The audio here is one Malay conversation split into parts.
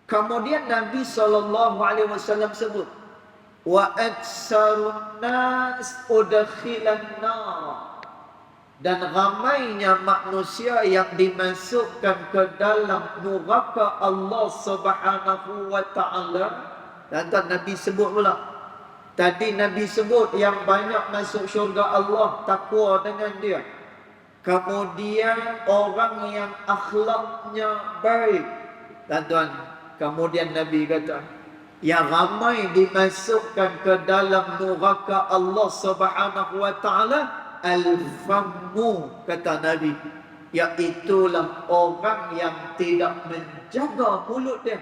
Kemudian Nabi SAW sebut, wa aksarun nas udkhilan nar, dan ramainya manusia yang dimasukkan ke dalam neraka Allah Subhanahu wa taala. Dan Nabi sebut pula, tadi Nabi sebut yang banyak masuk syurga Allah takwa dengan dia. Kemudian orang yang akhlaknya baik. Tuan-tuan, kemudian Nabi kata, yang ramai dimasukkan ke dalam neraka Allah Subhanahu wa taala al-fammu, kata Nabi, iaitulah orang yang tidak menjaga mulut dia.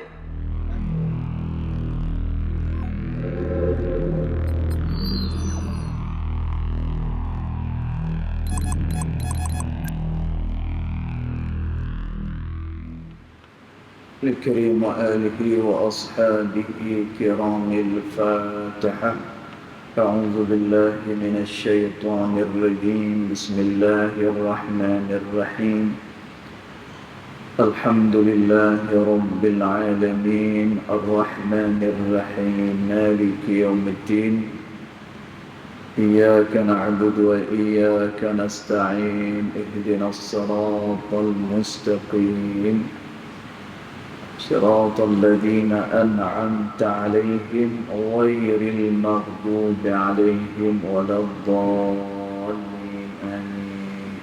الكريم وآله وأصحابه كرام الفاتحة. أعوذ بالله من الشيطان الرجيم. بسم الله الرحمن الرحيم. الحمد لله رب العالمين الرحمن الرحيم مالك يوم الدين. إياك نعبد وإياك نستعين. اهدنا الصراط المستقيم صراط الذين أنعمت عليهم غير المغضوب عليهم ولا الضالين آمين.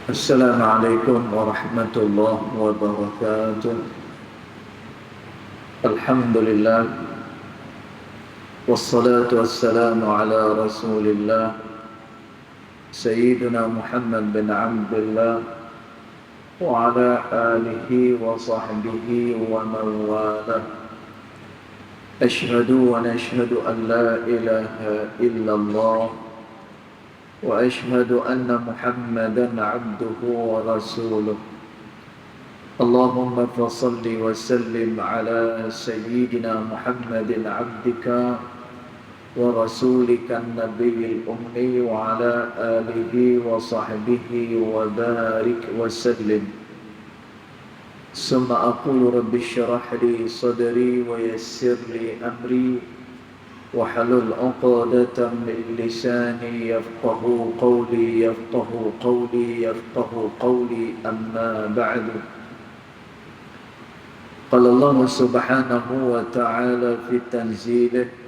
السلام عليكم ورحمة الله وبركاته. الحمد لله والصلاة والسلام على رسول الله سيدنا محمد بن عبد الله وعلى آله وصحبه ومن والاه. أشهد ونشهد أن لا إله إلا الله وأشهد أن محمدا عبده ورسوله. اللهم فصل وسلم على سيدنا محمد عبدك ورسولك النبي الأمي وعلى آله وصحبه وبارك وسلم. ثم أقول رب اشرح لي صدري ويسر لي أمري واحلل عقدة من لساني يفقه قولي أما بعد. قال الله سبحانه وتعالى في تنزيله: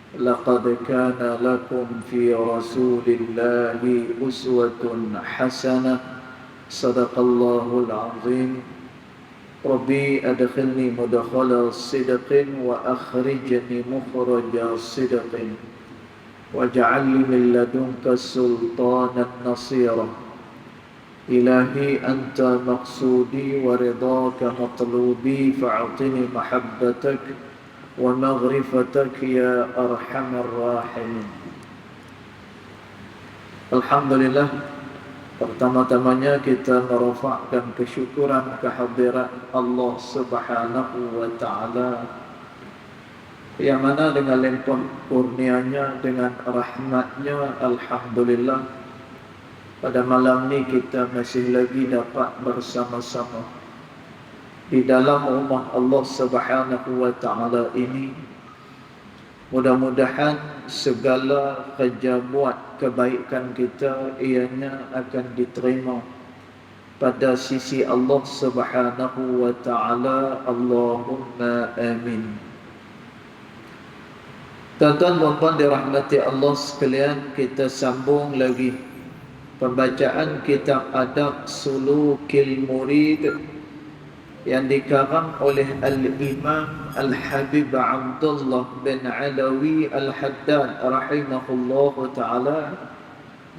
لقد كان لكم في رسول الله أسوة حسنة. صدق الله العظيم. ربي أدخلني مدخل صدق وأخرجني مخرج صدق واجعل لي من لدنك سلطانا نصيرا. إلهي أنت مقصودي ورضاك مطلوبي فأعطني محبتك ومغفرتك يا أرحم الراحمين. Alhamdulillah, pertama-tamanya kita merafakkan kesyukuran kehadirat Allah Subhanahu wa taala, yang mana dengan limpah kurnianya, dengan rahmatnya, alhamdulillah, pada malam ini kita masih lagi dapat bersama-sama di dalam rumah Allah Subhanahu wa taala ini. Mudah-mudahan segala kerja buat kebaikan kita ianya akan diterima pada sisi Allah Subhanahu wa taala. Allahumma amin. Tuan-tuan dan puan dirahmati Allah sekalian, kita sambung lagi pembacaan kitab Adab Sulukil Murid yang dikarang oleh Al-Imam Al-Habib Abdullah bin Alawi Al-Haddad rahimahullah ta'ala.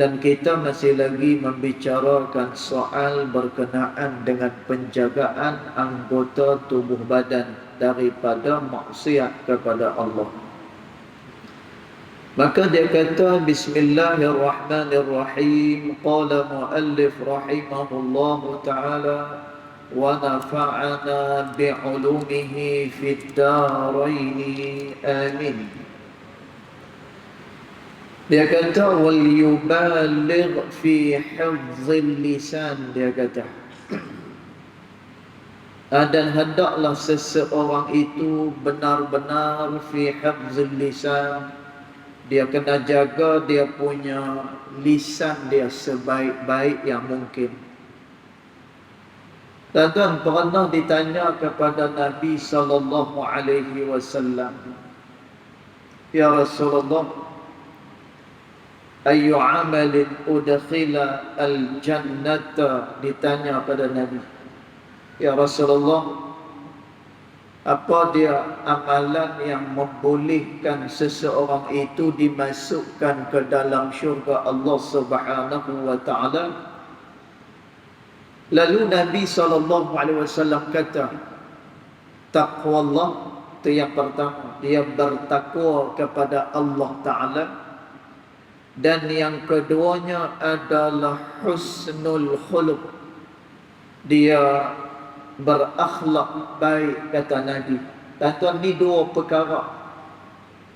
Dan kita masih lagi membicarakan soal berkenaan dengan penjagaan anggota tubuh badan daripada maksiat kepada Allah. Maka dia kata, Bismillahirrahmanirrahim. Qala muallif rahimahullah ta'ala: ونفعنا بعلومه في الدارين آمين. Dia kata wal yubaligh fi hifdzil lisan. Dia kata Dan hendaklah seseorang itu benar-benar fi hifzil lisan. Dia kena jaga dia punya lisan dia sebaik-baik yang mungkin. Tuan-tuan pernah ditanya kepada Nabi sallallahu alaihi wasallam, "Ya Rasulullah, ayu amalin udkhila al-jannata?" Ditanya pada Nabi, "Ya Rasulullah, apa dia amalan yang membolehkan seseorang itu dimasukkan ke dalam syurga Allah Subhanahu wa taala?" Lalu Nabi SAW kata, taqwallah, itu yang pertama, dia bertakwa kepada Allah Ta'ala. Dan yang keduanya adalah husnul khuluq, dia berakhlak baik, kata Nabi. Tuan-tuan, ni dua perkara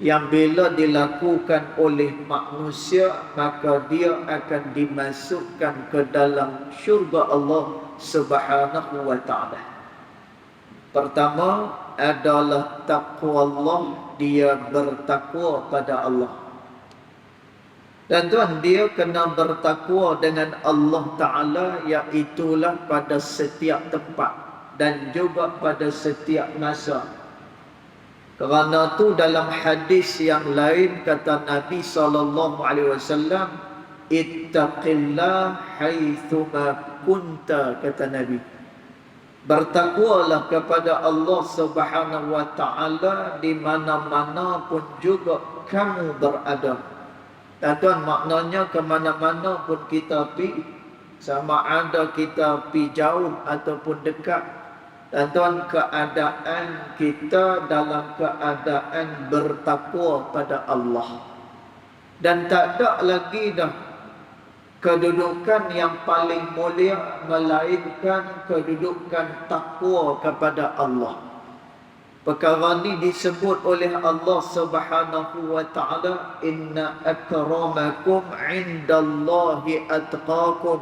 yang bila dilakukan oleh manusia, maka dia akan dimasukkan ke dalam syurga Allah Subhanahu wa ta'ala. Pertama adalah taqwa Allah, dia bertakwa pada Allah. Dan tuan, dia kena bertakwa dengan Allah Ta'ala, iaitulah pada setiap tempat dan juga pada setiap masa. Kerana tu dalam hadis yang lain kata Nabi SAW, ittaqillah haitsuma kunta, kata Nabi. Bertakwalah kepada Allah Subhanahu wa taala di mana-mana pun juga kamu berada. Tuan, maknanya ke mana-mana pun kita pi, sama ada kita pi jauh ataupun dekat, tuan, keadaan kita dalam keadaan bertakwa pada Allah. Dan tak ada lagi dah kedudukan yang paling mulia melainkan kedudukan takwa kepada Allah. Perkara ini disebut oleh Allah Subhanahu wa taala, inna akramakum indallahi atqakum.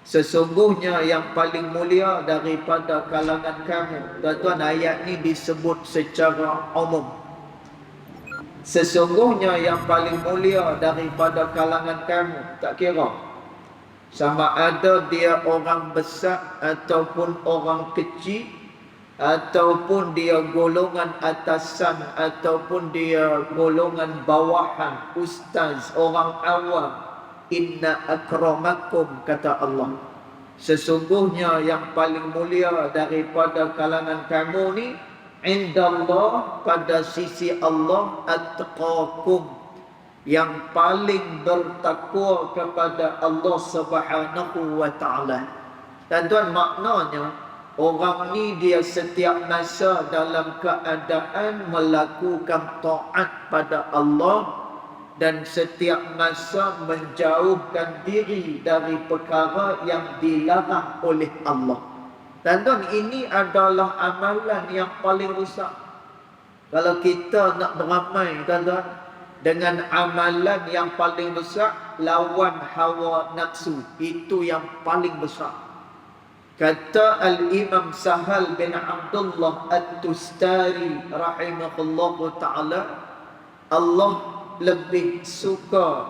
Sesungguhnya yang paling mulia daripada kalangan kamu. Tuan-tuan, ayat ni disebut secara umum. Sesungguhnya yang paling mulia daripada kalangan kamu, tak kira sama ada dia orang besar ataupun orang kecil, ataupun dia golongan atasan ataupun dia golongan bawahan, ustaz, orang awam. Inna akramakum, kata Allah, sesungguhnya yang paling mulia daripada kalangan kamu ni, indallah, pada sisi Allah, atqakum, yang paling bertakwa kepada Allah Subhanahu wa taala. Dan tuan, maknanya orang ni dia setiap masa dalam keadaan melakukan taat pada Allah dan setiap masa menjauhkan diri dari perkara yang dilarang oleh Allah. Dan tuan, ini adalah amalan yang paling rusak. Kalau kita nak beramai, tuan-tuan, dengan amalan yang paling besar, lawan hawa nafsu, itu yang paling besar. Kata Al-Imam Sahal bin Abdullah At-Tustari rahimahullahu ta'ala, Allah lebih suka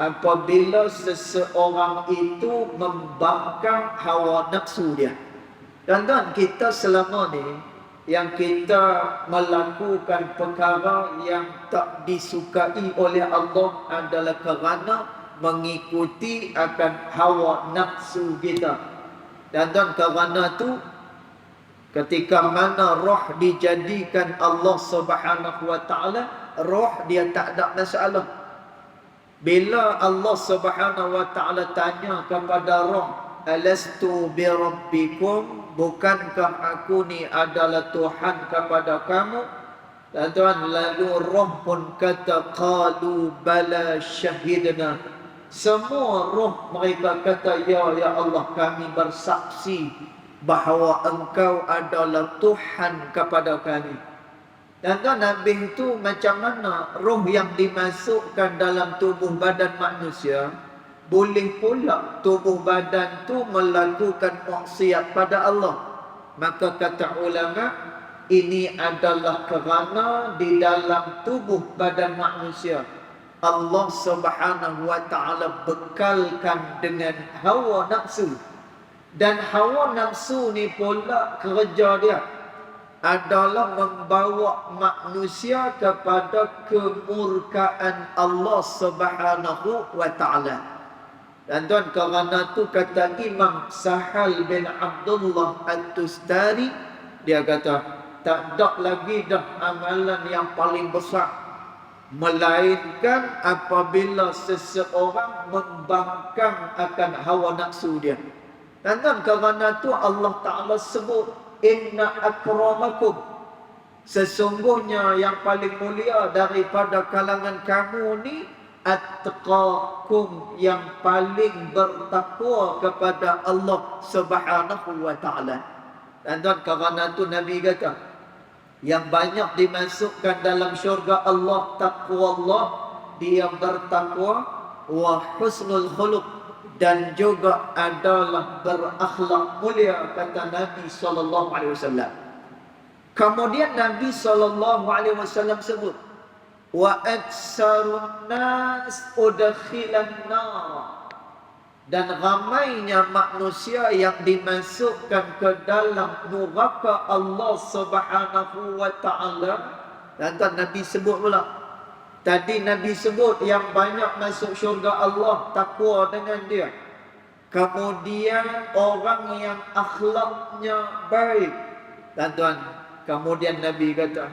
apabila seseorang itu membakar hawa nafsu dia. Dan kita selama ni yang kita melakukan perkara yang tak disukai oleh Allah adalah kerana mengikuti akan hawa nafsu kita. Dan kerana tu, ketika mana roh dijadikan Allah Subhanahu wa taala, roh dia tak ada masalah. Bila Allah Subhanahu wa taala tanya kepada roh, alastu bi rabbikum, bukankah aku ni adalah Tuhan kepada kamu? Dan lalu roh pun kata, qalu bala syahidna. Semua roh mereka kata, ya Allah, kami bersaksi bahawa engkau adalah Tuhan kepada kami. Dan Nabi itu macam mana roh yang dimasukkan dalam tubuh badan manusia, boleh pula tubuh badan tu melakukan maksiat pada Allah. Maka kata ulama, ini adalah kerana di dalam tubuh badan manusia Allah Subhanahu wa taala bekalkan dengan hawa nafsu. Dan hawa nafsu ni pula kerja dia adalah membawa manusia kepada kemurkaan Allah Subhanahu wa taala. Dan tuan, kerana tu kata Imam Sahal bin Abdullah At-Tustari, dia kata tak ada lagi dah amalan yang paling besar melainkan apabila seseorang membangkang akan hawa nafsu dia. Dan kerana tu Allah Ta'ala sebut, inna akramakum, sesungguhnya yang paling mulia daripada kalangan kamu ni attaqakum, yang paling bertakwa kepada Allah Subhanahu wa taala. Dan kerana tu Nabi kata, yang banyak dimasukkan dalam syurga Allah takwa Allah, dia bertakwa, wa husnul khuluq, dan juga adalah berakhlak mulia, kata Nabi sallallahu alaihi wasallam. Kemudian Nabi sallallahu alaihi wasallam sebut, wa aksarun nas udkhilan nar, dan ramainya manusia yang dimasukkan ke dalam neraka Allah Subhanahu wa taala. Dan Nabi sebut pula, tadi Nabi sebut yang banyak masuk syurga Allah takwa dengan dia, kemudian orang yang akhlaknya baik. Dan kemudian Nabi kata,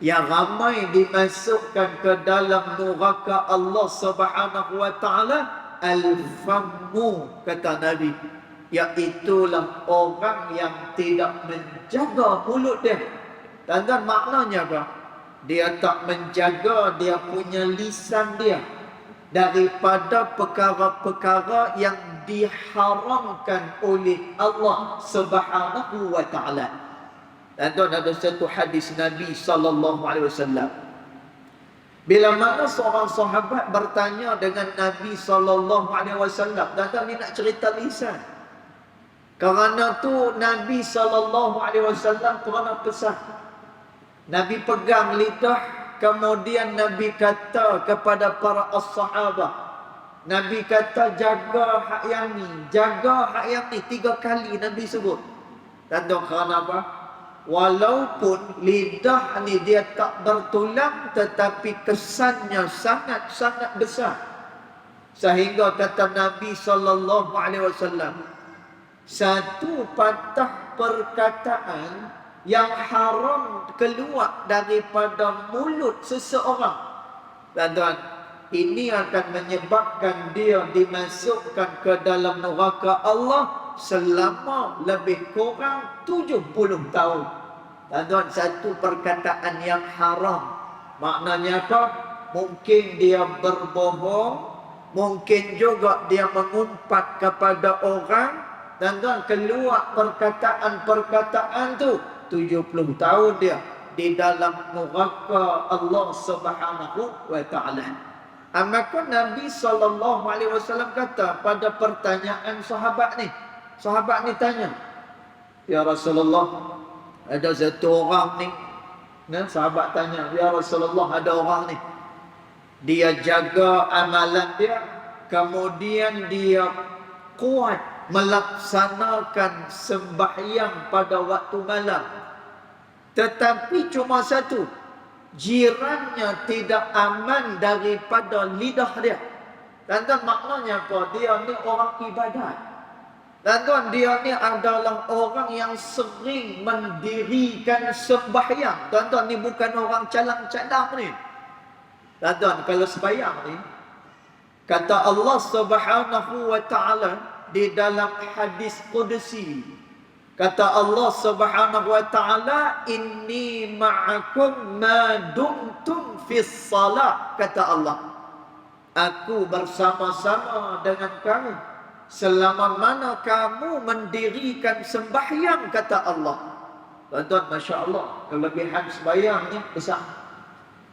yang ramai dimasukkan ke dalam neraka Allah Subhanahu wa taala al-fammu, kata Nabi, iaitulah orang yang tidak menjaga mulut dia. Dan maknanya apa? Dia tak menjaga dia punya lisan dia daripada perkara-perkara yang diharamkan oleh Allah Subhanahu wa taala. Dan ada satu hadis Nabi sallallahu alaihi wasallam, bila mana seorang sahabat bertanya dengan Nabi sallallahu alaihi wasallam, dan dia nak cerita lisan. Kerana tu Nabi sallallahu alaihi wasallam pernah pesan, Nabi pegang lidah, kemudian Nabi kata kepada para as-sahabah, Nabi kata jaga hak yang ni, jaga hak yang ni, 3 kali Nabi sebut. Dan kerana apa? Walaupun lidah ni dia tak bertulang, tetapi kesannya sangat-sangat besar. Sehingga kata Nabi sallallahu alaihi wasallam, satu patah perkataan yang haram keluar daripada mulut seseorang, dan ini akan menyebabkan dia dimasukkan ke dalam neraka Allah selama lebih kurang 70 tahun. Dan satu perkataan yang haram, maknanya apa? Mungkin dia berbohong, mungkin juga dia mengumpat kepada orang, dan keluar perkataan-perkataan tu 70 tahun dia di dalam neraka Allah Subhanahu wa taala. Maka Nabi sallallahu alaihi wasallam kata pada pertanyaan sahabat ni, sahabat ni tanya, ya Rasulullah, ada satu orang ni, sahabat tanya, ya Rasulullah, ada orang ni, dia jaga amalan dia, kemudian dia kuat melaksanakan sembahyang pada waktu malam, tetapi cuma satu, jirannya tidak aman daripada lidah dia. Dan maknanya apa? Dia ni orang ibadat. Dan dia ni adalah orang yang sering mendirikan sembahyang. Dan ni bukan orang calang-calang ni. Dan kalau sembahyang ni, kata Allah Subhanahu wa taala di dalam hadis qudsi, kata Allah Subhanahu wa taala, inni ma'akum ma dumtum fis salah, kata Allah, aku bersama-sama dengan kamu selama mana kamu mendirikan sembahyang, kata Allah. Tuan-tuan, Masya Allah, kelebihan sembahyang ni besar.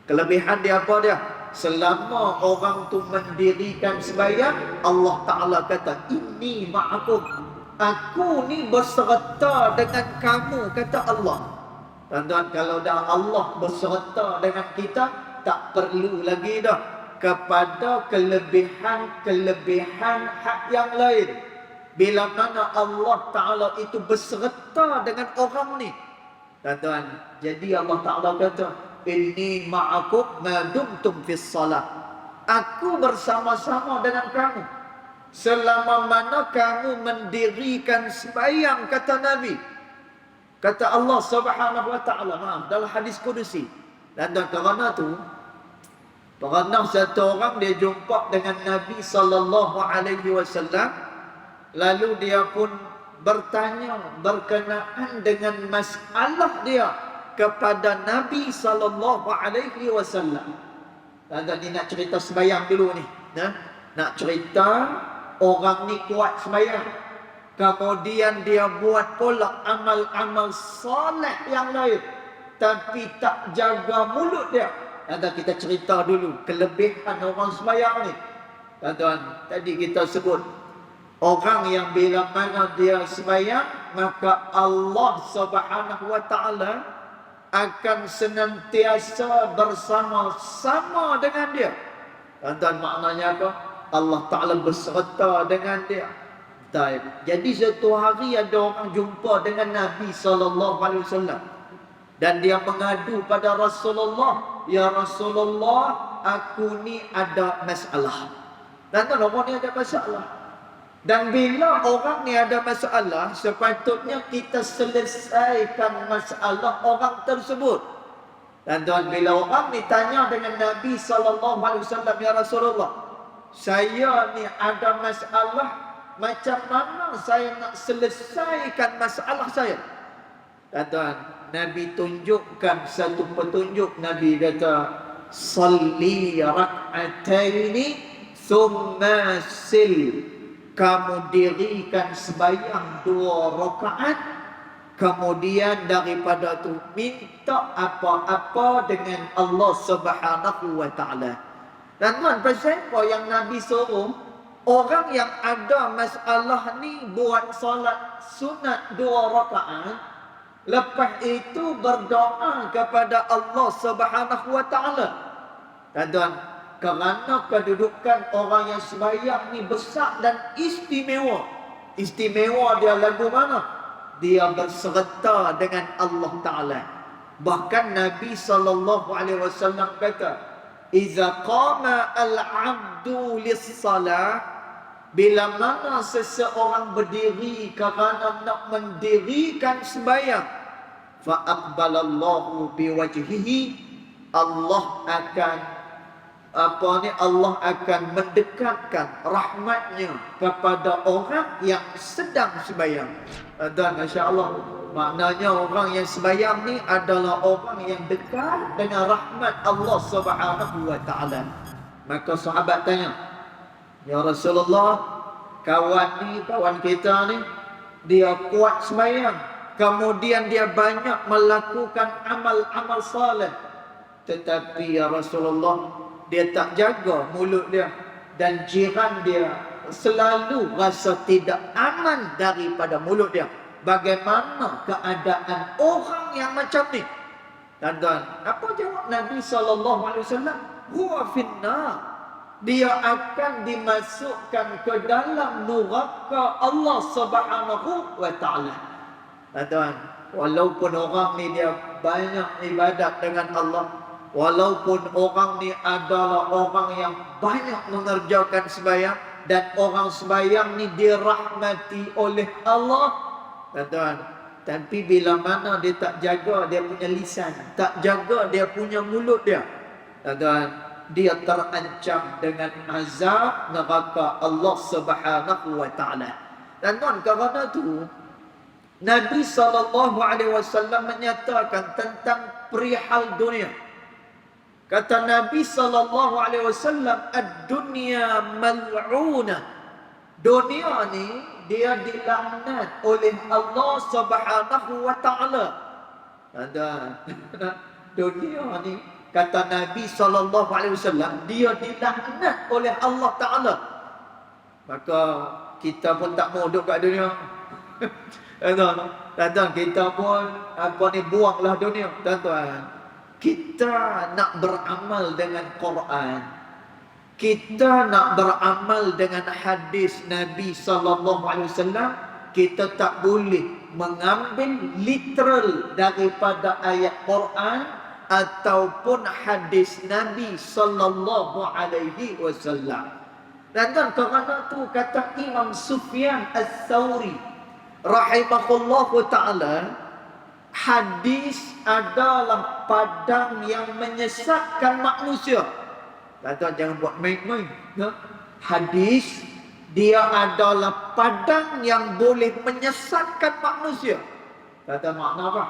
Kelebihan dia apa dia? Selama orang tu mendirikan sembahyang, Allah Ta'ala kata, inni ma'akum, Aku ni berserta dengan kamu, kata Allah. Tuan-tuan, kalau dah Allah berserta dengan kita, tak perlu lagi dah kepada kelebihan hak yang lain. Bila mana Allah Ta'ala itu berserta dengan orang ni, tuan-tuan, jadi Allah Ta'ala kata, inni ma'akum ma dumtum fis salah. Aku bersama-sama dengan kamu selama mana kamu mendirikan sembahyang, kata Nabi. Kata Allah Subhanahu wa Ta'ala, dalam hadis kudusi. Dan kerana tu, pernah satu orang dia jumpa dengan Nabi sallallahu alaihi wasallam, lalu dia pun bertanya berkenaan dengan masalah dia kepada Nabi sallallahu alaihi wasallam. Dan dia nak cerita sembahyang dulu ni, nak cerita orang ni kuat sembahyang, kemudian dia buat pula amal-amal soleh yang lain, tapi tak jaga mulut dia. Dan kita cerita dulu kelebihan orang sembahyang ni. Tuan-tuan, tadi kita sebut orang yang bila mana dia sembahyang, maka Allah Subhanahu wa Ta'ala akan senantiasa bersama-sama dengan dia. Tuan-tuan, maknanya apa? Allah Ta'ala berserta dengan dia. Jadi satu hari ada orang jumpa dengan Nabi SAW, dan dia mengadu pada Rasulullah, ya Rasulullah, aku ni ada masalah. Dan orang ni ada masalah. Dan bila orang ni ada masalah, sepatutnya kita selesaikan masalah orang tersebut. Dan tuan, bila orang ni tanya dengan Nabi SAW, ya Rasulullah, saya ni ada masalah, macam mana saya nak selesaikan masalah saya? Dan tuan, Nabi tunjukkan satu petunjuk. Nabi kata, salli rak'ataini thumma sil. Kamu dirikan sembahyang 2 rakaat, kemudian daripada tu minta apa-apa dengan Allah Subhanahu wa Ta'ala. Dan tuan, pasal apa yang Nabi suruh orang yang ada masalah ni buat solat sunat 2 rakaat, lepas itu berdoa kepada Allah Subhanahu wa Ta'ala. Dan tuan, kerana kedudukan orang yang sembahyang ni besar dan istimewa. Istimewa dia lagu mana? Dia berserta dengan Allah Ta'ala. Bahkan Nabi SAW kata, iza qama al-abdu lis-salah, bila mana seseorang berdiri kerana nak mendirikan sembahyang, fa aqbalallahu biwajhihi, Allah akan mendekatkan rahmatnya kepada orang yang sedang sembahyang. Dan masya-Allah, maknanya orang yang sembahyang ni adalah orang yang dekat dengan rahmat Allah Subhanahu wa Ta'ala. Maka sahabat tanya, ya Rasulullah, kawan kita ni, dia kuat sembahyang, kemudian dia banyak melakukan amal-amal saleh, tetapi ya Rasulullah, dia tak jaga mulut dia, dan jiran dia selalu rasa tidak aman daripada mulut dia. Bagaimana keadaan orang yang macam ni? Tuan-tuan, apa jawab Nabi SAW? Huwa finnar. Dia akan dimasukkan ke dalam neraka Allah Subhanahu wa Ta'ala. Tuan-tuan, walaupun orang ni dia banyak ibadat dengan Allah, walaupun orang ni adalah orang yang banyak mengerjakan sembahyang, dan orang sembahyang ni dirahmati oleh Allah, tuan-tuan, tapi bila mana dia tak jaga dia punya lisan, tak jaga dia punya mulut dia, tuan-tuan, dia terancam dengan azab neraka Allah Subhanahu wa Ta'ala. Tuan-tuan, kerana tu Nabi SAW menyatakan tentang perihal dunia. Kata Nabi SAW, ad-dunya mal'unah. Dunia ni dia dilaknat oleh Allah Subhanahu wa Ta'ala. Dunia ni, kata Nabi SAW, dia dilaknat oleh Allah Ta'ala. Maka kita pun tak mau duduk kat dunia. Tuan-tuan, kita pun buanglah dunia. Tuan-tuan, kita nak beramal dengan Quran. Kita nak beramal dengan hadis Nabi sallallahu alaihi wasallam. Kita tak boleh mengambil literal daripada ayat Quran ataupun hadis Nabi sallallahu alaihi wasallam. Dan kerana tu kata Imam Sufyan Ats-Tsauri rahimahullahu taala, hadis adalah padang yang menyesatkan manusia. Tuan-tuan jangan buat main-main. Hadis dia adalah padang yang boleh menyesatkan manusia. Tuan-tuan makna apa?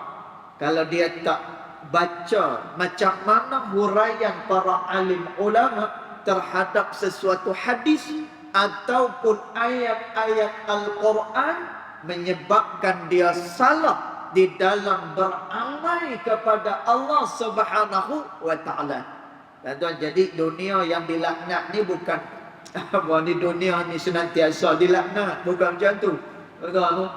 Kalau dia tak baca macam mana huraian para alim ulama terhadap sesuatu hadis ataupun ayat-ayat Al-Quran, menyebabkan dia salah di dalam beramal kepada Allah Subhanahu wa taala. Tuan-tuan, jadi dunia yang dilaknat ni bukan ni dunia ni senantiasa dilaknat, bukan macam tu. Tuan-tuan,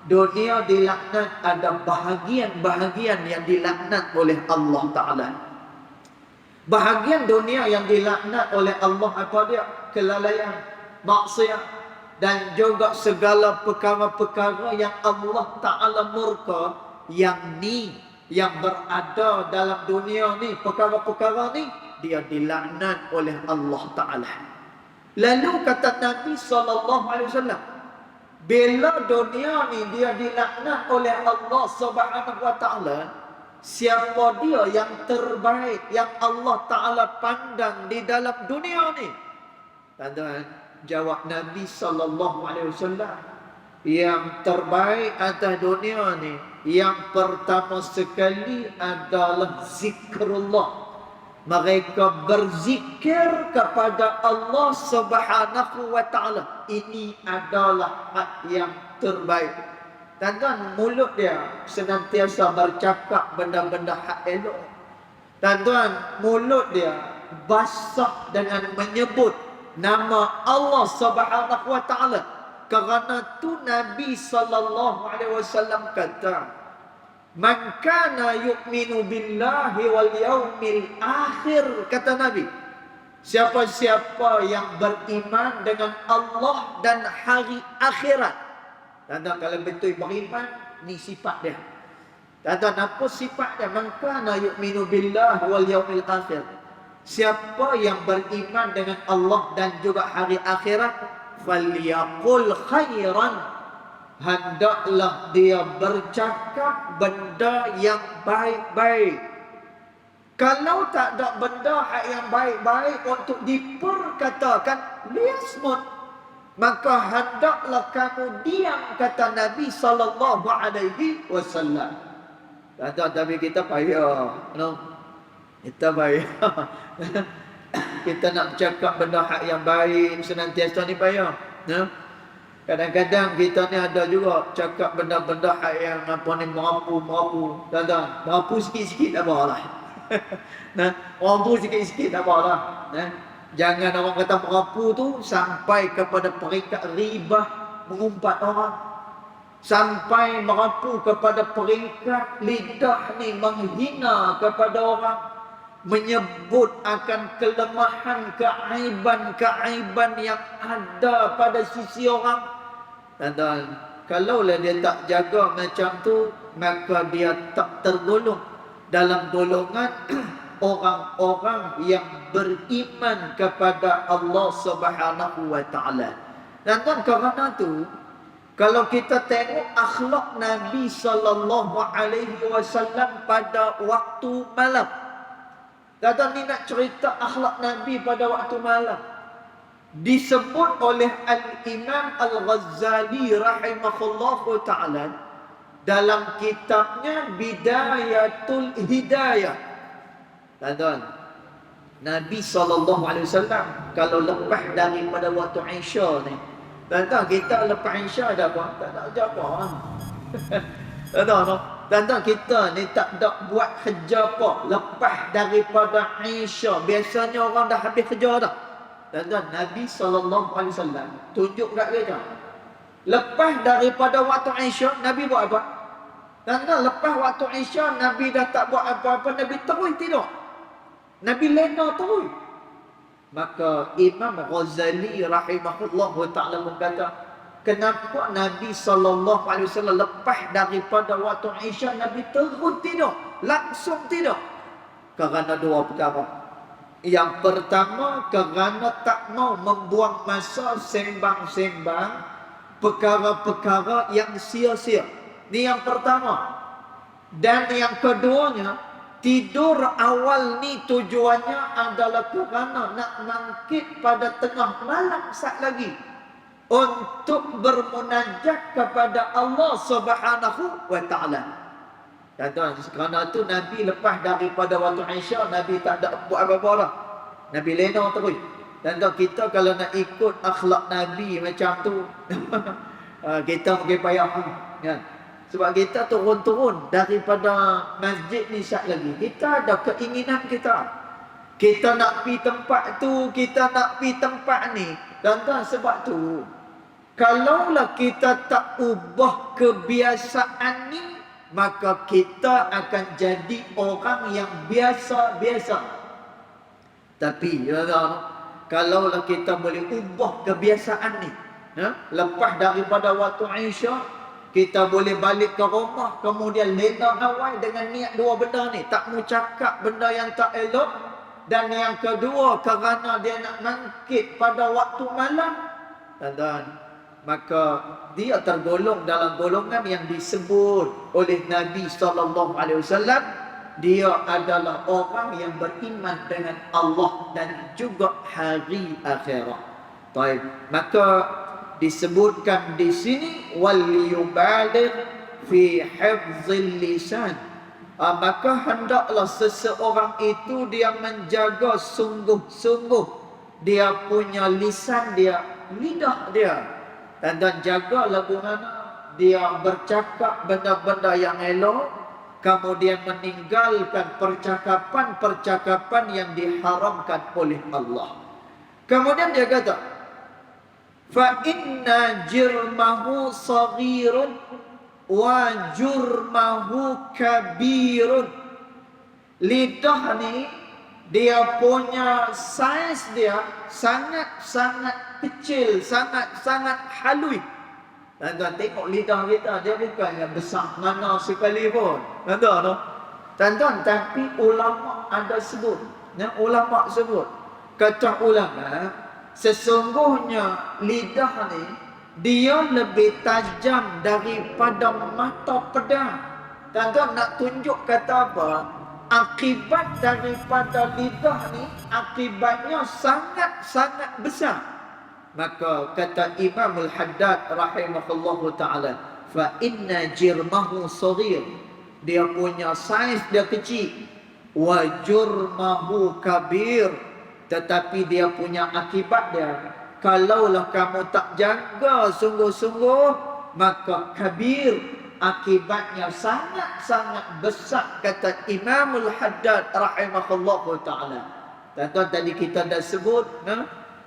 dunia dilaknat ada bahagian-bahagian yang dilaknat oleh Allah taala. Bahagian dunia yang dilaknat oleh Allah apa dia? Kelalaian, maksiat, dan juga segala perkara-perkara yang Allah Ta'ala murka, yang berada dalam dunia ni, perkara-perkara ni dia dilaknat oleh Allah Ta'ala. Lalu kata Nabi SAW, bila dunia ni dia dilaknat oleh Allah Subhanahu wa Ta'ala, siapa dia yang terbaik yang Allah Ta'ala pandang di dalam dunia ni? Tuan-tuan, jawab Nabi SAW, yang terbaik atas dunia ni, yang pertama sekali adalah zikrullah. Mereka berzikir kepada Allah Subhanahu wa Ta'ala. Ini adalah hak yang terbaik. Tuan-tuan, mulut dia senantiasa bercakap benda-benda hak elok. Tuan-tuan, mulut dia basah dengan menyebut nama Allah Subhanahu wa Ta'ala. Kerana tu Nabi sallallahu alaihi wasallam kata, "Man kana yu'minu billahi wal yaumil akhir," kata Nabi, siapa-siapa yang beriman dengan Allah dan hari akhirat. Tuan-tuan, kalau betul beriman, ni sifat dia. Tuan-tuan, apa sifat dia? Man kana yu'minu billahi wal yaumil akhir, siapa yang beriman dengan Allah dan juga hari akhirat, falyaqul khairan, hendaklah dia bercakap benda yang baik-baik. Kalau tak ada benda yang baik-baik untuk diperkatakan, liasmut, maka hendaklah kamu diam, kata Nabi sallallahu alaihi wasallam. Tapi kita payah, kita payah. Kita nak bercakap benda hak yang baik senantiasa ni payah. Kadang-kadang kita ni ada juga cakap benda-benda hak yang merapu. Tuan-tuan, merapu sikit-sikit tak apalah. Merapu sikit-sikit tak apalah. Jangan orang kata merapu tu sampai kepada peringkat ribah, mengumpat orang. Sampai merapu kepada peringkat lidah ni menghina kepada orang, menyebut akan kelemahan, keaiban yang ada pada sisi orang. Dan kalaulah dia tak jaga macam tu, maka dia tak tergolong dalam golongan orang-orang yang beriman kepada Allah Subhanahu wa Ta'ala. Dan kerana tu, kalau kita tengok akhlak Nabi sallallahu alaihi wasallam pada waktu malam. Tuan-tuan, ni nak cerita akhlak Nabi pada waktu malam. Disebut oleh Al-Imam Al-Ghazali rahimahullahu ta'ala dalam kitabnya Bidayatul Hidayah. Tuan-tuan, Nabi SAW kalau lepas daripada waktu Isya ni, tuan-tuan, kita lepas Isya dah apa? Tak nak jawab apa. Tuan-tuan, kita ni tak ada buat kerja apa lepas daripada Isya. Biasanya orang dah habis kerja dah. Tuan-tuan, Nabi SAW tunjuk kat kita, Lepas daripada waktu Isya, Nabi buat apa? Karena lepas waktu Isya, Nabi dah tak buat apa-apa, Nabi terus tidur. Nabi lena terus. Maka Imam Ghazali rahimahullah ta'ala berkata, kenapa Nabi SAW lepas daripada waktu Isya, Nabi terus tidur, langsung tidur? Kerana dua perkara. Yang pertama, kerana tak mau membuang masa sembang-sembang perkara-perkara yang sia-sia. Ini yang pertama. Dan yang keduanya, tidur awal ni tujuannya adalah kerana nak bangkit pada tengah malam sat lagi untuk bermunajat kepada Allah Subhanahu wa taala. Tuan-tuan, kerana tu Nabi lepas daripada waktu Isya, Nabi tak ada buat apa-apa dah. Nabi lena terus. Dan kita kalau nak ikut akhlak Nabi macam tu, kita mungkin payah kan? Sebab kita turun-turun daripada masjid ni sat lagi. Kita ada keinginan kita. Kita nak pi tempat tu, kita nak pi tempat ni. Tuan-tuan, sebab tu kalaulah kita tak ubah kebiasaan ni, maka kita akan jadi orang yang biasa-biasa. Tapi kalaulah kita boleh ubah kebiasaan ni, lepas daripada waktu Isya, kita boleh balik ke rumah, kemudian lena awal dengan niat dua benda ni. Tak mau cakap benda yang tak elok, dan yang kedua kerana dia nak bangkit pada waktu malam. Dan maka dia tergolong dalam golongan yang disebut oleh Nabi SAW, dia adalah orang yang beriman dengan Allah dan juga hari akhirat. Baik, maka disebutkan di sini wal yubaligh fi hifzil lisan. Maka hendaklah seseorang itu dia menjaga sungguh-sungguh dia punya lisan dia, lidah dia. Dan jagalah bagaimana dia bercakap benda-benda yang elok, kemudian meninggalkan percakapan-percakapan yang diharamkan oleh Allah. Kemudian dia kata, fa inna jirmahu saghirun wa jurmahu kabirun. Lidah ni dia punya saiz dia sangat-sangat kecil, sangat-sangat halus. Dan tuan tengok lidah kita, dia bukan yang besar mana sekali pun. Tuan-tuan, tapi ulama ada sebut. Ulama sebut, kata ulama, sesungguhnya lidah ni dia lebih tajam daripada mata pedang. Tuan-tuan nak tunjuk kata apa? Akibat daripada lidah ni, akibatnya sangat-sangat besar. Maka kata Imam Al-Haddad rahimahullahu ta'ala, fa inna jirmahu saghir, dia punya saiz dia kecil, wa jurmahu kabir, tetapi dia punya akibat dia, kalaulah kamu tak jaga sungguh-sungguh, maka kabir, akibatnya sangat-sangat besar, kata Imam Al-Haddad rahimahullahu ta'ala. Tuan-tuan, tadi kita dah sebut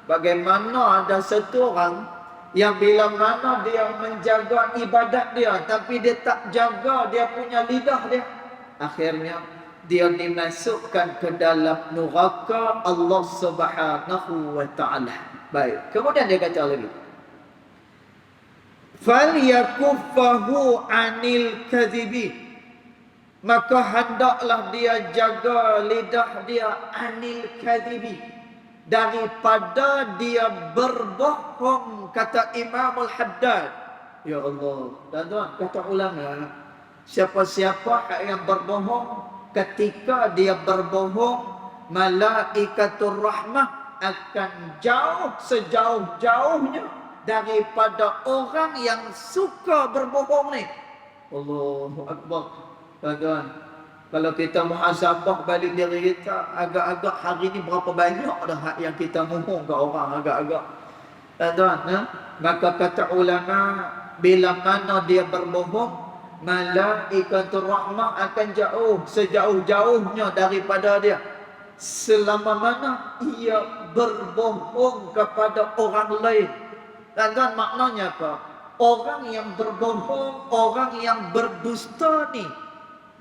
bagaimana ada satu orang yang bila mana dia menjaga ibadat dia, tapi dia tak jaga dia punya lidah dia, akhirnya dia dimasukkan ke dalam neraka Allah Subhanahu wa ta'ala. Baik, kemudian dia kata lagi, falyakuffahu anil kadhibi, maka hendaklah dia jaga lidah dia anil kadhibi, daripada dia berbohong, kata Imam Al-Haddad. Ya Allah, tuan-tuan, kata ulama, siapa-siapa yang berbohong, ketika dia berbohong, malaikatur rahmah akan jauh sejauh-jauhnya daripada orang yang suka berbohong ni. Allahu Akbar. Tuan-tuan, kalau kita muhasabah balik diri kita, agak-agak hari ni berapa banyak dah yang kita mohon ke orang, agak-agak. Tuan-tuan, maka kata ulama, bila mana dia berbohong, malaikatur rahmah akan jauh sejauh-jauhnya daripada dia, selama mana ia berbohong kepada orang lain. Tuan-tuan, maknanya apa? Orang yang berbohong, orang yang berdusta ni,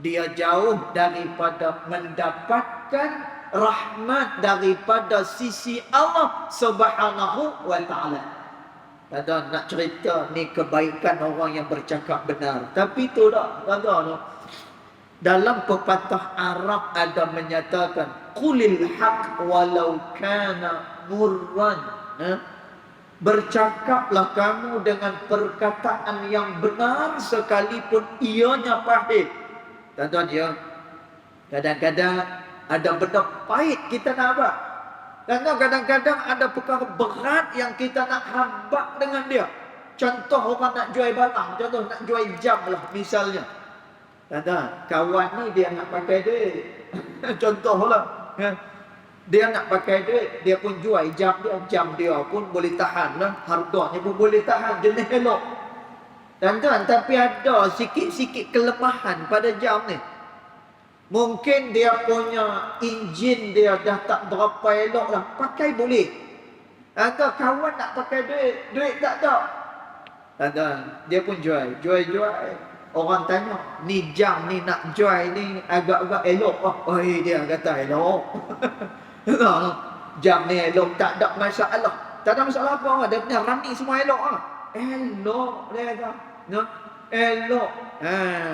dia jauh daripada mendapatkan rahmat daripada sisi Allah Subhanahu wa taala. Ada nak cerita ni kebaikan orang yang bercakap benar. Tapi tu dah, ada tu. Dalam pepatah Arab ada menyatakan qulil haq walau kana murran. Bercakaplah kamu dengan perkataan yang benar sekalipun ianya pahit. Tuan-tuan ya, kadang-kadang ada benda pahit kita nak buat. Kadang-kadang ada perkara berat yang kita nak hambak dengan dia. Contoh orang nak jual barang, contoh nak jual jam lah misalnya. Kawan ni dia nak pakai duit. Contohlah. Dia nak pakai duit, dia pun jual jam dia pun boleh tahan lah. Harganya pun boleh tahan, jenis elok. Tuan-tuan, tapi ada sikit-sikit kelemahan pada jam ni. Mungkin dia punya enjin dia dah tak berapa elok lah. Pakai boleh. Ada kawan nak pakai duit tak ada. Tuan-tuan, dia pun jual. Orang tanya, ni jam ni nak jual ni agak-agak elok. Oh, dia kata elok. Jam ni elok, tak ada masalah. Tak ada masalah apa. Dia punya running semua elok. Elok, dia kata. Elok.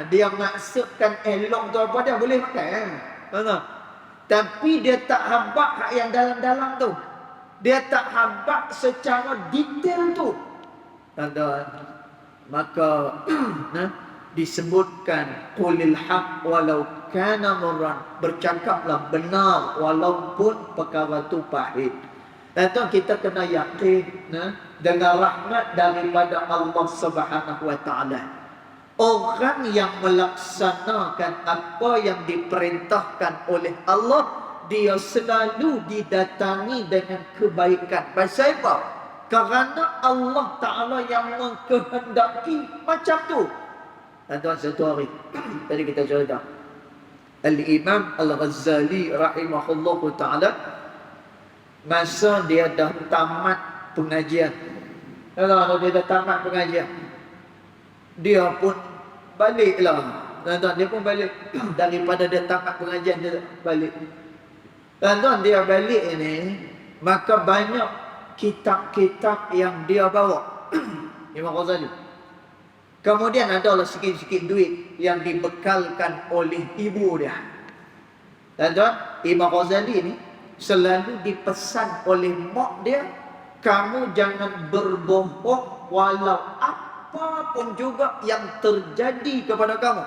Dia maksudkan elok tu apa dia boleh pakai. Tapi dia tak habak yang dalam-dalam tu. Dia tak habak secara detail tu. Tuan-tuan, maka disebutkan qulil haq walau kana murran, bercakaplah benar walaupun perkara tu pahit. Dan kita kena yakin dengan rahmat daripada Allah Subhanahu wa taala. Orang yang melaksanakan apa yang diperintahkan oleh Allah, dia selalu didatangi dengan kebaikan. Pasal apa? Kerana Allah Ta'ala yang mengkehendaki macam tu. Tuan-tuan, satu hari tadi kita cerita Al-Imam Al-Ghazali rahimahullah ta'ala, masa dia dah tamat pengajian, kalau dia dah tamat pengajian, dia pun baliklah. Tuan-tuan, dia pun balik. Daripada dia tamat pengajian, dia balik. Tuan-tuan, dia balik ini, maka banyak kitab-kitab yang dia bawa. Imam Ghazali. Kemudian adalah sikit-sikit duit yang dibekalkan oleh ibu dia. Tuan-tuan, Imam Ghazali ni selalu dipesan oleh mak dia, kamu jangan berbohong walau apa pun juga yang terjadi kepada kamu.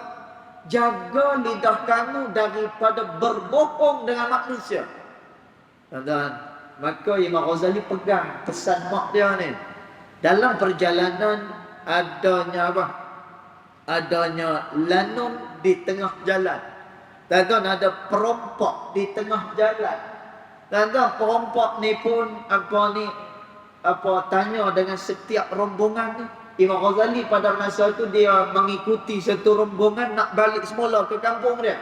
Jaga lidah kamu daripada berbohong dengan manusia. Tuan-tuan, maka Imam Ghazali pegang pesan mak dia ni. Dalam perjalanan adanya apa? Adanya lanun di tengah jalan. Tuan-tuan, ada perompak di tengah jalan. Tuan-tuan, perompak ni pun tanya dengan setiap rombongan ni. Imam Ghazali pada masa itu dia mengikuti satu rombongan nak balik semula ke kampung dia.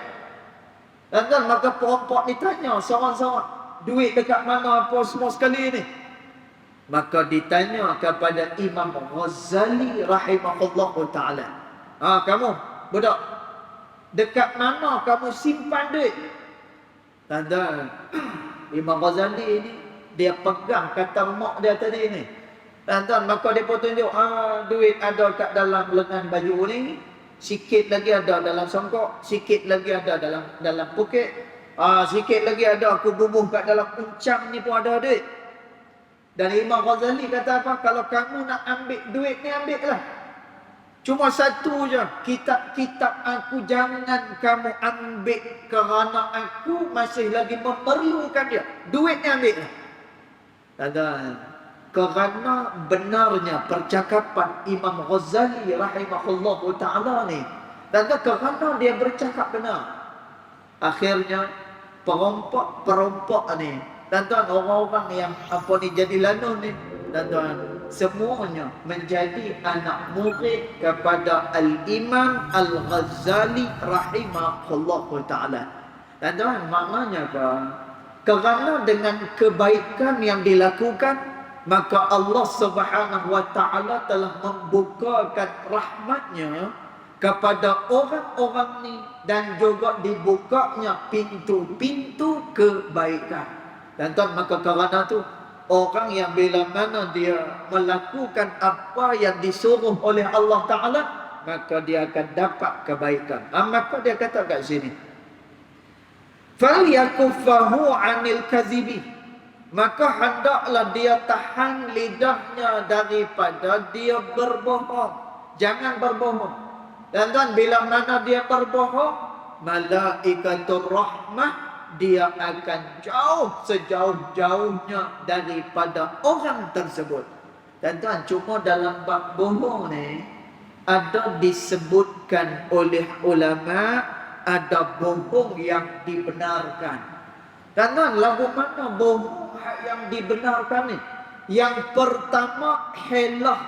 Tuan-tuan, maka perompak ni tanya seorang-seorang, duit dekat mana apa semua sekali ni. Maka ditanya kepada Imam Ghazali rahimahullah ta'ala, kamu budak, dekat mana kamu simpan duit? Tuan-tuan, Imam Ghazali ni dia pegang kata mak dia tadi ni. Tuan-tuan, maka dia pun tunjuk, duit ada kat dalam lengan baju ni, sikit lagi ada dalam songkok, sikit lagi ada dalam poket, sikit lagi ada aku bubuh kat dalam uncang ni pun ada duit. Dan Imam Ghazali kata apa? Kalau kamu nak ambil duit ni, ambil lah. Cuma satu je, kitab-kitab aku jangan kamu ambil kerana aku masih lagi memerlukan dia. Duit ni ambil lah. Dan kerana benarnya percakapan Imam Ghazali rahimahullah ta'ala ni, dan kerana dia bercakap benar, akhirnya perompak ni, tuan-tuan, orang-orang yang jadi lanun ni, tuan-tuan, semuanya menjadi anak murid kepada Al-Imam Al-Ghazali rahimahullah ta'ala. Tuan-tuan, maknanya apa? Kerana dengan kebaikan yang dilakukan, maka Allah Subhanahu wa taala telah membukakan rahmatnya kepada orang-orang ni, dan juga dibukanya pintu-pintu kebaikan. Dan tuan, maka kerana tu orang yang bila mana dia melakukan apa yang disuruh oleh Allah Ta'ala, maka dia akan dapat kebaikan. Maka dia kata kat sini, فَلْيَكُفَّهُ عَنِ الْكَذِبِ, maka hendaklah dia tahan lidahnya daripada dia berbohong. Jangan berbohong. Dan tuan, bila mana dia berbohong, malaikatur rahmah, dia akan jauh sejauh-jauhnya daripada orang tersebut. Dan tuan, cuma dalam bab bohong ni ada disebutkan oleh ulama, ada bohong yang dibenarkan. Dan tuan, lagu mana bohong yang dibenarkan ni? Yang pertama, helah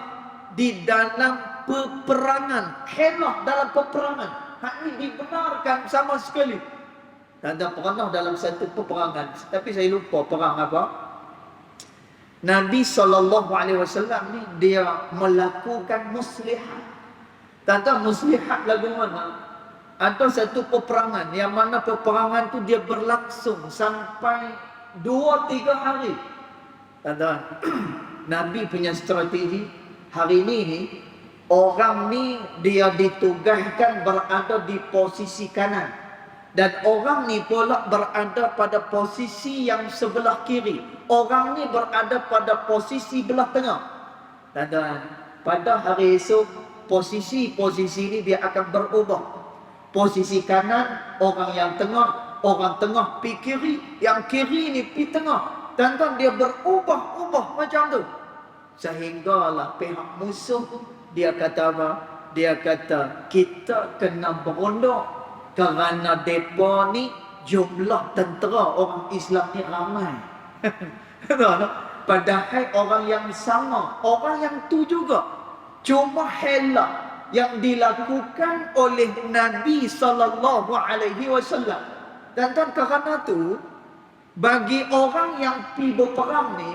di dalam peperangan. Helah dalam peperangan, hak ni dibenarkan sama sekali. Dan pernah dalam satu peperangan, tapi saya lupa perang apa, Nabi SAW ni dia melakukan muslihat. Tentang muslihat lagu mana? Ada satu peperangan yang mana peperangan tu dia berlangsung sampai 2-3 hari. Tentang Nabi punya strategi hari ini ni, orang ni dia ditugaskan berada di posisi kanan, dan orang ni pula berada pada posisi yang sebelah kiri. Orang ni berada pada posisi belah tengah. Dan pada hari esok, posisi-posisi ni dia akan berubah. Posisi kanan, orang yang tengah. Orang tengah pi kiri, yang kiri ni pi tengah. Dan dia berubah-ubah macam tu. Sehinggalah pihak musuh, dia kata apa? Dia kata, kita kena berunduk, kerana mereka ni jumlah tentera orang Islam ni ramai. Padahal orang yang sama, orang yang tu juga. Cuma helah yang dilakukan oleh Nabi SAW. Dan kerana tu, bagi orang yang pergi berperang ni,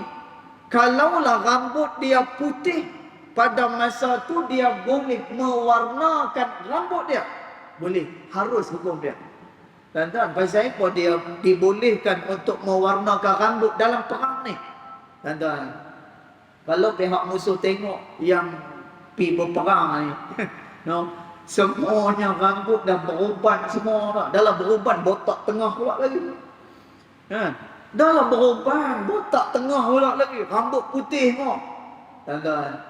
kalaulah rambut dia putih, pada masa tu dia boleh mewarnakan rambut dia. Boleh, harus hukum dia. Dan pasal apa dia dibolehkan untuk mewarnakan rambut dalam perang ni? Dan kalau pihak musuh tengok yang pergi berperang ni, no, semuanya rambut dah beruban semua dah. Dah lah beruban, botak tengah pula lagi. Dah lah beruban, botak tengah pula lagi, rambut putih semua. Dan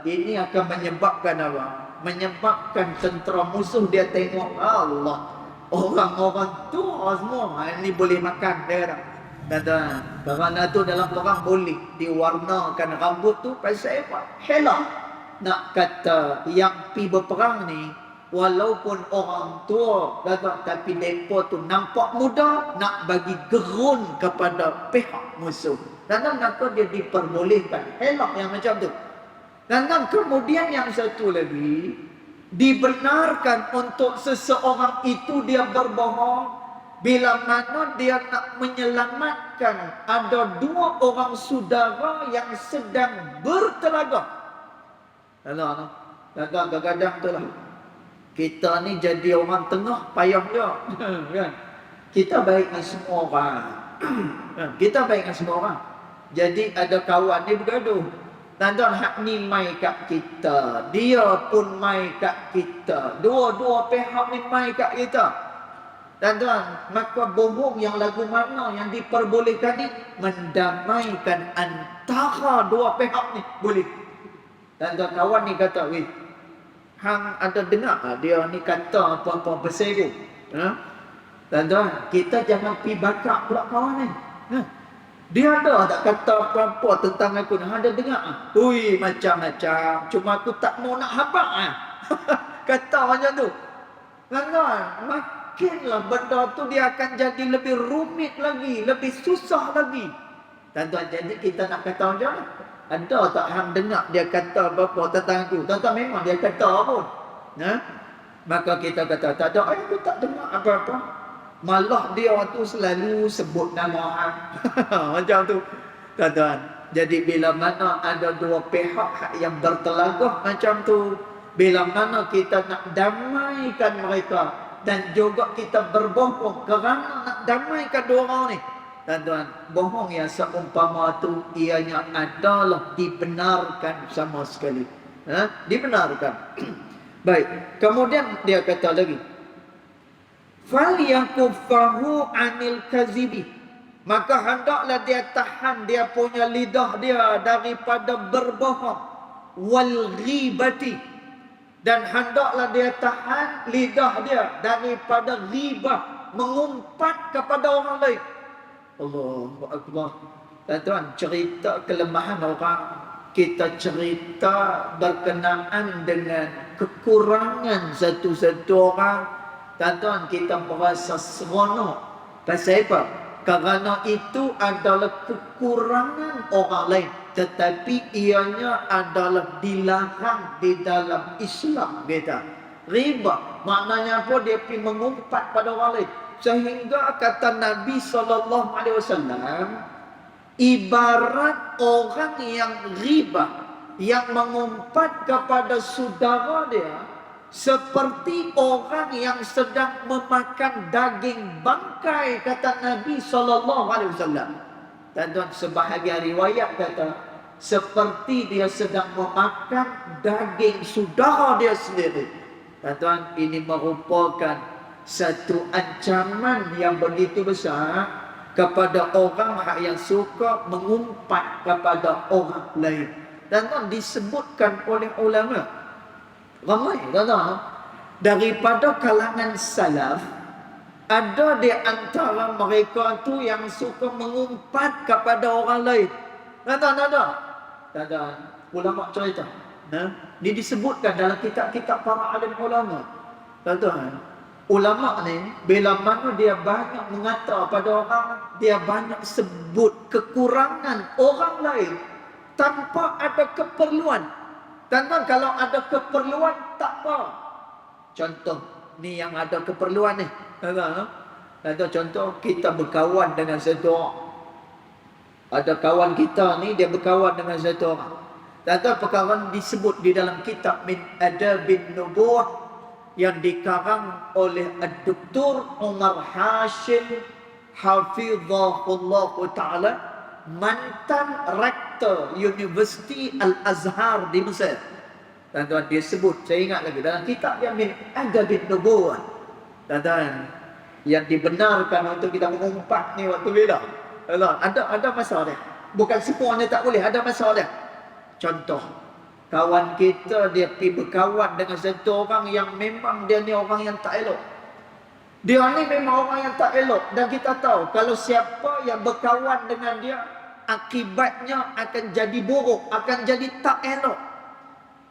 ini akan menyebabkan apa? Menyebabkan tentera musuh dia tengok, Allah, orang-orang tua semua ini boleh makan dia dah. Dan kerana tu dalam perang boleh diwarnakan rambut tu. Pasal apa? Helah nak kata yang pi berperang ni, walaupun orang tua, tapi mereka tu nampak muda, nak bagi gerun kepada pihak musuh. Dan maka dia diperbolehkan helah yang macam tu. Dan kemudian yang satu lagi, dibenarkan untuk seseorang itu dia berbohong bila mana dia nak menyelamatkan ada 2 orang saudara yang sedang bertelagah. Kadang-kadang tu lah, kita ni jadi orang tengah payah dia. Kan? Kita baik dengan semua orang. Kita baik dengan semua orang. Jadi ada kawan ni bergaduh. Tuan-tuan, hak ni mai kat kita, dia pun mai kat kita, dua-dua pihak ni mai kat kita. Tuan-tuan, maka bohong yang lagu mana yang diperbolehkan ni? Mendamaikan antara 2 pihak ni, boleh. Tuan-tuan, kawan ni kata, weh, hang ada dengar dia ni kata apa-apa bersegu. Tuan-tuan, kita jangan pi bakar pula kawan ni. Dia ada tak kata apa-apa tentang aku ni? Ada dengar? Ui, macam-macam. Cuma aku tak mau nak habaq. Kata macam tu. Tuan-tuan, makinlah benda tu dia akan jadi lebih rumit lagi, lebih susah lagi. Tuan-tuan, jadi kita nak kata macam mana? Ada tak hang dengar dia kata apa-apa tentang aku? Tuan-tuan, memang dia kata pun. Maka kita kata, tak ada, aku tak dengar apa-apa. Malah dia tu selalu sebut nama hang. Macam tu. Tuan-tuan, Jadi bila mana ada dua pihak yang bertelagah macam tu, bila mana kita nak damaikan mereka dan juga kita berbohong kerana nak damaikan dua orang ni, tuan-tuan, bohong yang seumpama tu ianya adalah dibenarkan sama sekali. Dibenarkan. Baik, kemudian dia kata lagi, falyakuffahu anil kazibi, maka hendaklah dia tahan dia punya lidah dia daripada berbohong, wal ghibati, dan hendaklah dia tahan lidah dia daripada ghibah, mengumpat kepada orang lain. Allahu Akbar. Tuan-tuan, cerita kelemahan orang, kita cerita berkenaan dengan kekurangan satu-satu orang, tuan-tuan, kita merasa seronok. Pasal apa? Kerana itu adalah kekurangan orang lain, tetapi ianya adalah dilarang di dalam Islam kita. Riba maknanya apa? Dia pergi mengumpat pada orang lain. Sehingga kata Nabi SAW, ibarat orang yang riba, yang mengumpat kepada saudara dia, seperti orang yang sedang memakan daging bangkai, kata Nabi SAW. Tuan-tuan, sebahagian riwayat kata seperti dia sedang memakan daging saudara dia sendiri. Tuan-tuan, ini merupakan satu ancaman yang begitu besar kepada orang yang suka mengumpat kepada orang lain. Tuan-tuan, disebutkan oleh ulama ramai, tuan-tuan, daripada kalangan salaf, ada di antara mereka tu yang suka mengumpat kepada orang lain. Tuan-tuan, tuan-tuan, ulama cerita. Ini disebutkan dalam kitab-kitab para alim ulama. Tuan-tuan, ulama ni bila mana dia banyak mengata pada orang, dia banyak sebut kekurangan orang lain tanpa ada keperluan. Tuan-tuan, kalau ada keperluan tak apa. Contoh, ni yang ada keperluan ni. Tuan-tuan, contoh kita berkawan dengan satu orang. Ada kawan kita ni, dia berkawan dengan satu orang. Tuan-tuan, perkara disebut di dalam kitab Min Adabin Nubuwah yang dikarang oleh Dr. Umar Hashim Hafizahullah Ta'ala, mantan rektor Universiti Al-Azhar di Mesir. Tuan-tuan, dia sebut, saya ingat lagi dalam kitab dia Min Adabin Nubuwah. Tuan-tuan, yang dibenarkan untuk kita mengumpat ni waktu bila? Ada masa dia. Bukan semuanya tak boleh, ada masa dia. Contoh, kawan kita dia pergi berkawan dengan satu orang yang memang dia ni orang yang tak elok. Dia ni memang orang yang tak elok. Dan kita tahu kalau siapa yang berkawan dengan dia, akibatnya akan jadi buruk, akan jadi tak elok.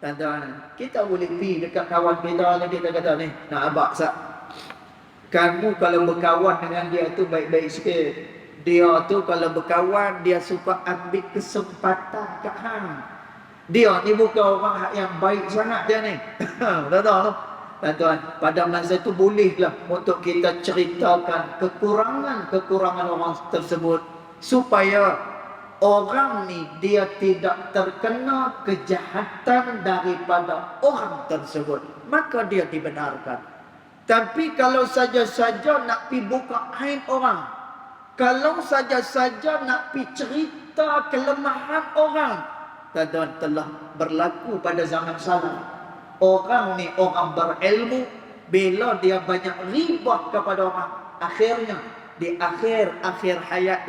Tuan-tuan, kita boleh pergi dekat kawan kita ni, kita kata ni, nak abang sat, kamu kalau berkawan dengan dia tu baik-baik sikit. Dia tu kalau berkawan, dia suka ambil kesempatan kat hang. Dia ni bukan orang yang baik sangat dia ni. Tuan-tuan, pada masa itu bolehlah untuk kita ceritakan kekurangan-kekurangan orang tersebut, supaya orang ni dia tidak terkena kejahatan daripada orang tersebut, maka dia dibenarkan. Tapi kalau saja-saja nak pi buka aib orang, kalau saja-saja nak pi cerita kelemahan orang, tuan-tuan, telah berlaku pada zaman salaf. Orang ni orang berilmu, bila dia banyak ribah kepada orang, akhirnya di akhir hayat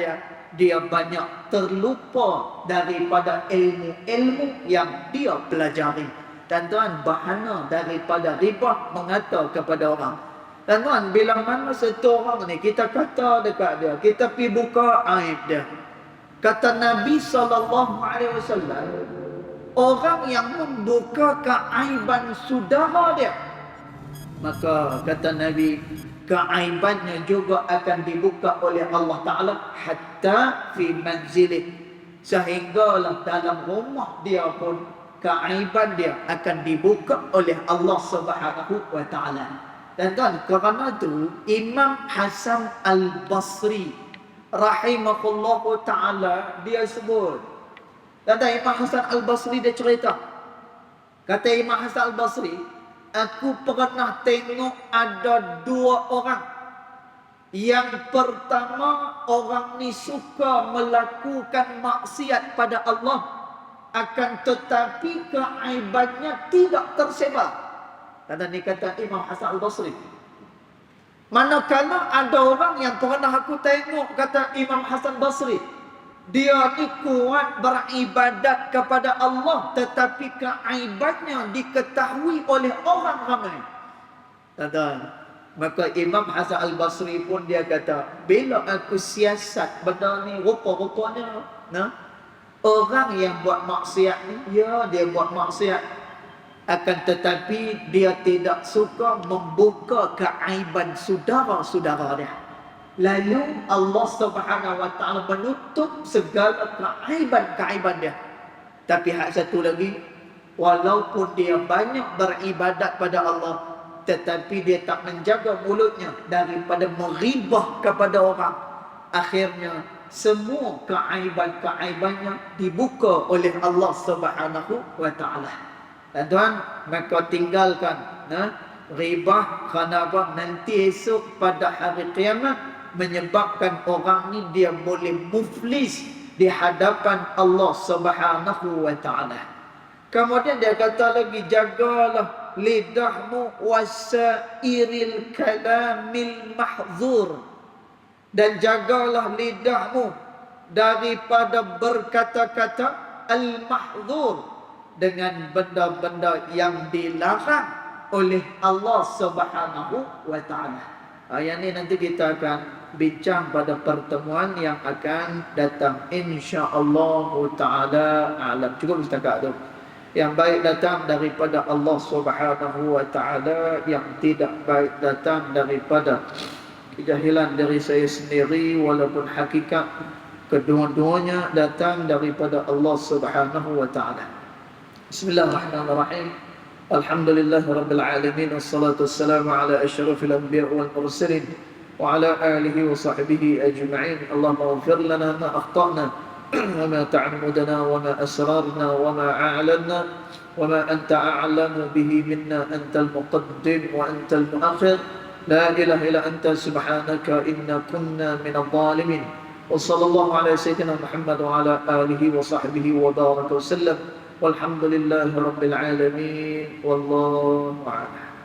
dia banyak terlupa daripada ilmu-ilmu yang dia pelajari. Tuan-tuan, bahana daripada ribah mengata kepada orang. Tuan-tuan, bila mana satu orang ni kita kata dekat dia, kita pergi buka aib dia, kata Nabi SAW, orang yang membuka keaiban saudara dia, maka kata Nabi, keaibannya juga akan dibuka oleh Allah Ta'ala hatta fi manzilih, sehinggalah dalam rumah dia pun keaiban dia akan dibuka oleh Allah Subhanahu wa Ta'ala. Dan tuan, kerana itu Imam Hasan Al-Basri rahimahullah ta'ala, dia sebut, Kata Imam Hasan Al-Basri dia cerita. Kata Imam Hasan Al-Basri, aku pernah tengok ada dua orang. Yang pertama, orang ni suka melakukan maksiat pada Allah, akan tetapi keaibannya tidak tersebar. Kata Imam Hasan Al-Basri. Manakala ada orang yang pernah aku tengok, kata Imam Hasan Basri, dia ni kuat beribadat kepada Allah, tetapi keaibannya diketahui oleh orang ramai. Maka Imam Hasan Al-Basri pun dia kata, bila aku siasat benda ni, rupa-rupanya orang yang buat maksiat ni, ya dia buat maksiat, akan tetapi dia tidak suka membuka keaiban saudara-saudara dia. Lalu Allah Subhanahu wa taala menutup segala keaiban dia. Tapi hak satu lagi, walaupun dia banyak beribadat pada Allah, tetapi dia tak menjaga mulutnya daripada meribah kepada orang. Akhirnya semua keaiban-keaibannya dibuka oleh Allah Subhanahu wa taala. Tuan, maka tinggalkan ribah, kerana apa? Nanti esok pada hari kiamat menyebabkan orang ni dia boleh muflis di hadapan Allah Subhanahu wa taala. Kemudian dia kata lagi, jagalah lidahmu wasairil kalamil mahzur, dan jagalah lidahmu daripada berkata-kata al-mahzur, dengan benda-benda yang dilarang oleh Allah Subhanahu wa taala. Yang ni nanti kita akan bincang pada pertemuan yang akan datang, insya-Allah taala alam. Cukup setakat tu. Yang baik datang daripada Allah Subhanahu wa taala, yang tidak baik datang daripada kejahilan dari saya sendiri, walaupun hakikat kedua-duanya datang daripada Allah Subhanahu wa taala. Bismillahirrahmanirrahim. Alhamdulillahirabbil alamin, wassalatu wassalamu ala asyrafil anbiya wal mursalin wa ala alihi wa sahbihi ajma'in. Allahumma ighfir lana ma akhtana wa ma ta'ammudna wa ma asrarna wa ma a'lanna wa ma anta a'lamu bihi minna, antal muqaddim wa antal muakhir. La ilaha illa anta subhanaka inna kunna minadh dhalimin. Wa sallallahu ala sayyidina Muhammad wa ala alihi wa sahbihi wa baraka wa sallam. Walhamdulillahi rabbil alamin. Wallahu a'lam.